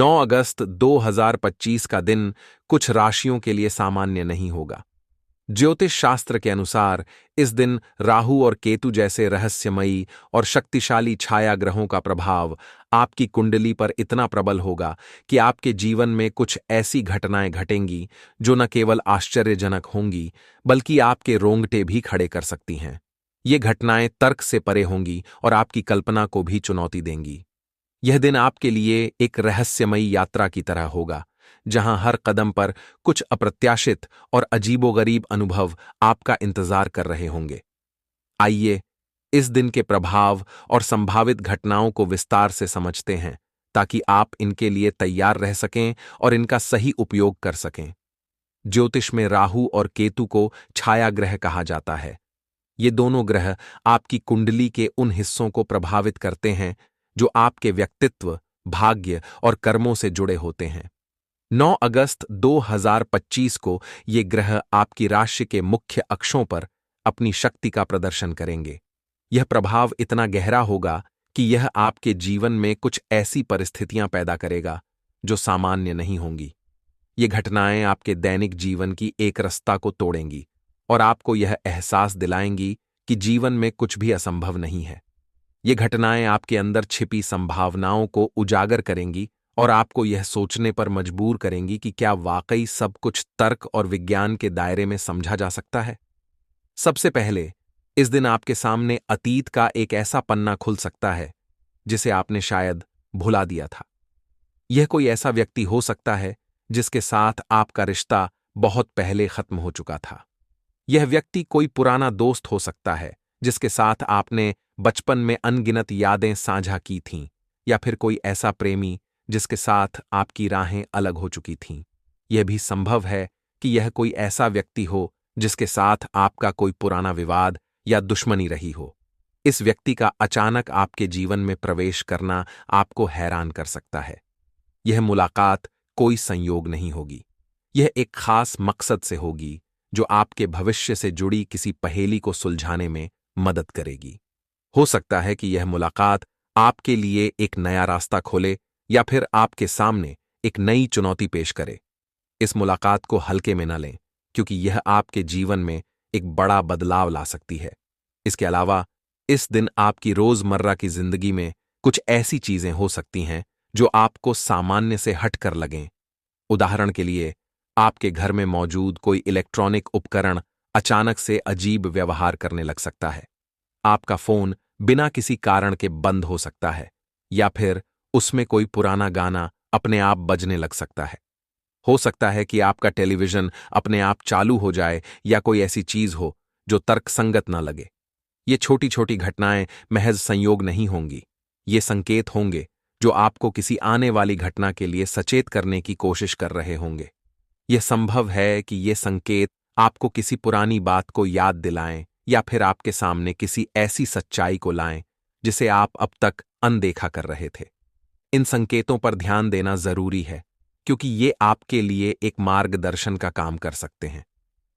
9 अगस्त 2025 का दिन कुछ राशियों के लिए सामान्य नहीं होगा। ज्योतिष शास्त्र के अनुसार इस दिन राहु और केतु जैसे रहस्यमयी और शक्तिशाली छाया ग्रहों का प्रभाव आपकी कुंडली पर इतना प्रबल होगा कि आपके जीवन में कुछ ऐसी घटनाएं घटेंगी जो न केवल आश्चर्यजनक होंगी बल्कि आपके रोंगटे भी खड़े कर सकती हैं। ये घटनाएं तर्क से परे होंगी और आपकी कल्पना को भी चुनौती देंगी। यह दिन आपके लिए एक रहस्यमयी यात्रा की तरह होगा, जहां हर कदम पर कुछ अप्रत्याशित और अजीबोगरीब अनुभव आपका इंतजार कर रहे होंगे। आइए इस दिन के प्रभाव और संभावित घटनाओं को विस्तार से समझते हैं, ताकि आप इनके लिए तैयार रह सकें और इनका सही उपयोग कर सकें। ज्योतिष में राहु और केतु को छाया ग्रह कहा जाता है। ये दोनों ग्रह आपकी कुंडली के उन हिस्सों को प्रभावित करते हैं जो आपके व्यक्तित्व, भाग्य और कर्मों से जुड़े होते हैं। 9 अगस्त 2025 को ये ग्रह आपकी राशि के मुख्य अक्षों पर अपनी शक्ति का प्रदर्शन करेंगे। यह प्रभाव इतना गहरा होगा कि यह आपके जीवन में कुछ ऐसी परिस्थितियां पैदा करेगा जो सामान्य नहीं होंगी। ये घटनाएं आपके दैनिक जीवन की एकरसता को तोड़ेंगी और आपको यह एहसास दिलाएंगी कि जीवन में कुछ भी असंभव नहीं है। ये घटनाएं आपके अंदर छिपी संभावनाओं को उजागर करेंगी और आपको यह सोचने पर मजबूर करेंगी कि क्या वाकई सब कुछ तर्क और विज्ञान के दायरे में समझा जा सकता है। सबसे पहले, इस दिन आपके सामने अतीत का एक ऐसा पन्ना खुल सकता है जिसे आपने शायद भुला दिया था। यह कोई ऐसा व्यक्ति हो सकता है जिसके साथ आपका रिश्ता बहुत पहले खत्म हो चुका था। यह व्यक्ति कोई पुराना दोस्त हो सकता है जिसके साथ आपने बचपन में अनगिनत यादें साझा की थीं, या फिर कोई ऐसा प्रेमी जिसके साथ आपकी राहें अलग हो चुकी थीं। यह भी संभव है कि यह कोई ऐसा व्यक्ति हो जिसके साथ आपका कोई पुराना विवाद या दुश्मनी रही हो। इस व्यक्ति का अचानक आपके जीवन में प्रवेश करना आपको हैरान कर सकता है। यह मुलाकात कोई संयोग नहीं होगी। यह एक खास मकसद से होगी जो आपके भविष्य से जुड़ी किसी पहेली को सुलझाने में मदद करेगी। हो सकता है कि यह मुलाकात आपके लिए एक नया रास्ता खोले या फिर आपके सामने एक नई चुनौती पेश करे। इस मुलाकात को हल्के में न लें, क्योंकि यह आपके जीवन में एक बड़ा बदलाव ला सकती है। इसके अलावा इस दिन आपकी रोजमर्रा की जिंदगी में कुछ ऐसी चीजें हो सकती हैं जो आपको सामान्य से हटकर लगें। उदाहरण के लिए, आपके घर में मौजूद कोई इलेक्ट्रॉनिक उपकरण अचानक से अजीब व्यवहार करने लग सकता है। आपका फोन बिना किसी कारण के बंद हो सकता है, या फिर उसमें कोई पुराना गाना अपने आप बजने लग सकता है। हो सकता है कि आपका टेलीविजन अपने आप चालू हो जाए या कोई ऐसी चीज हो जो तर्कसंगत न लगे। ये छोटी छोटी घटनाएं महज संयोग नहीं होंगी। ये संकेत होंगे जो आपको किसी आने वाली घटना के लिए सचेत करने की कोशिश कर रहे होंगे। यह संभव है कि ये संकेत आपको किसी पुरानी बात को याद दिलाएं या फिर आपके सामने किसी ऐसी सच्चाई को लाएं जिसे आप अब तक अनदेखा कर रहे थे। इन संकेतों पर ध्यान देना जरूरी है, क्योंकि ये आपके लिए एक मार्गदर्शन का काम कर सकते हैं।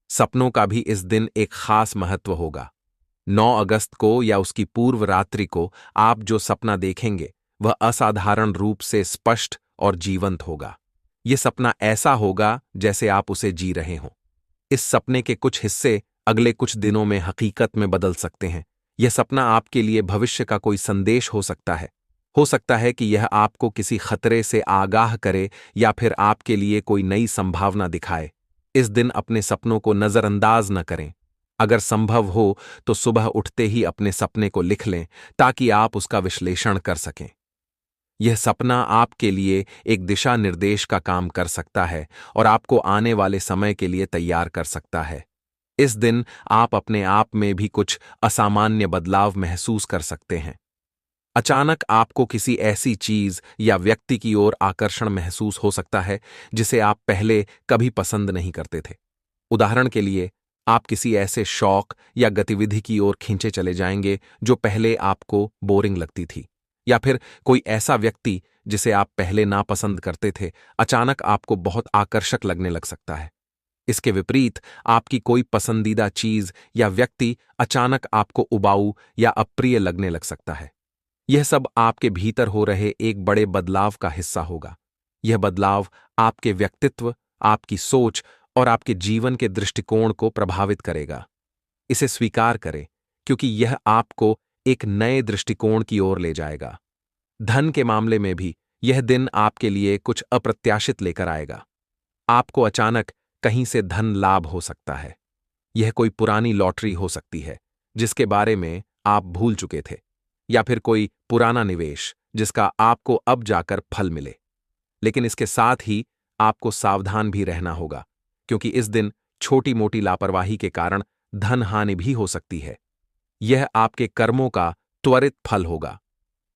सपनों का भी इस दिन एक खास महत्व होगा। 9 अगस्त को या उसकी पूर्व रात्रि को आप जो सपना देखेंगे वह असाधारण रूप से स्पष्ट और जीवंत होगा। यह सपना ऐसा होगा जैसे आप उसे जी रहे हों। इस सपने के कुछ हिस्से अगले कुछ दिनों में हकीकत में बदल सकते हैं। यह सपना आपके लिए भविष्य का कोई संदेश हो सकता है। हो सकता है कि यह आपको किसी खतरे से आगाह करे या फिर आपके लिए कोई नई संभावना दिखाए। इस दिन अपने सपनों को नजरअंदाज न करें। अगर संभव हो तो सुबह उठते ही अपने सपने को लिख लें, ताकि आप उसका विश्लेषण कर सकें। यह सपना आपके लिए एक दिशा निर्देश का काम कर सकता है और आपको आने वाले समय के लिए तैयार कर सकता है। इस दिन आप अपने आप में भी कुछ असामान्य बदलाव महसूस कर सकते हैं। अचानक आपको किसी ऐसी चीज या व्यक्ति की ओर आकर्षण महसूस हो सकता है जिसे आप पहले कभी पसंद नहीं करते थे। उदाहरण के लिए, आप किसी ऐसे शौक या गतिविधि की ओर खींचे चले जाएंगे जो पहले आपको बोरिंग लगती थी, या फिर कोई ऐसा व्यक्ति जिसे आप पहले नापसंद करते थे अचानक आपको बहुत आकर्षक लगने लग सकता है। इसके विपरीत, आपकी कोई पसंदीदा चीज या व्यक्ति अचानक आपको उबाऊ या अप्रिय लगने लग सकता है। यह सब आपके भीतर हो रहे एक बड़े बदलाव का हिस्सा होगा। यह बदलाव आपके व्यक्तित्व, आपकी सोच और आपके जीवन के दृष्टिकोण को प्रभावित करेगा। इसे स्वीकार करें, क्योंकि यह आपको एक नए दृष्टिकोण की ओर ले जाएगा। धन के मामले में भी यह दिन आपके लिए कुछ अप्रत्याशित लेकर आएगा। आपको अचानक कहीं से धन लाभ हो सकता है। यह कोई पुरानी लॉटरी हो सकती है जिसके बारे में आप भूल चुके थे, या फिर कोई पुराना निवेश जिसका आपको अब जाकर फल मिले। लेकिन इसके साथ ही आपको सावधान भी रहना होगा, क्योंकि इस दिन छोटी मोटी लापरवाही के कारण धन हानि भी हो सकती है। यह आपके कर्मों का त्वरित फल होगा।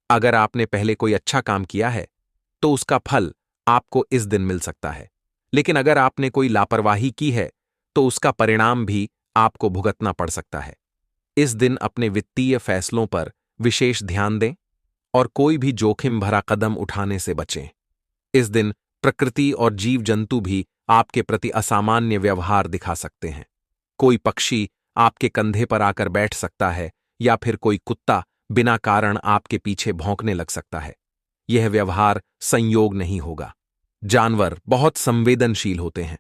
अगर आपने पहले कोई अच्छा काम किया है तो उसका फल आपको इस दिन मिल सकता है, लेकिन अगर आपने कोई लापरवाही की है तो उसका परिणाम भी आपको भुगतना पड़ सकता है। इस दिन अपने वित्तीय फैसलों पर विशेष ध्यान दें और कोई भी जोखिम भरा कदम उठाने से बचें। इस दिन प्रकृति और जीव जंतु भी आपके प्रति असामान्य व्यवहार दिखा सकते हैं। कोई पक्षी आपके कंधे पर आकर बैठ सकता है, या फिर कोई कुत्ता बिना कारण आपके पीछे भौंकने लग सकता है। यह व्यवहार संयोग नहीं होगा। जानवर बहुत संवेदनशील होते हैं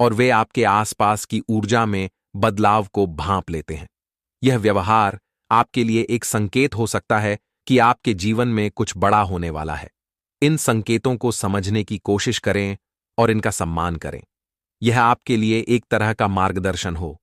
और वे आपके आसपास की ऊर्जा में बदलाव को भांप लेते हैं। यह व्यवहार आपके लिए एक संकेत हो सकता है कि आपके जीवन में कुछ बड़ा होने वाला है। इन संकेतों को समझने की कोशिश करें और इनका सम्मान करें। यह आपके लिए एक तरह का मार्गदर्शन हो,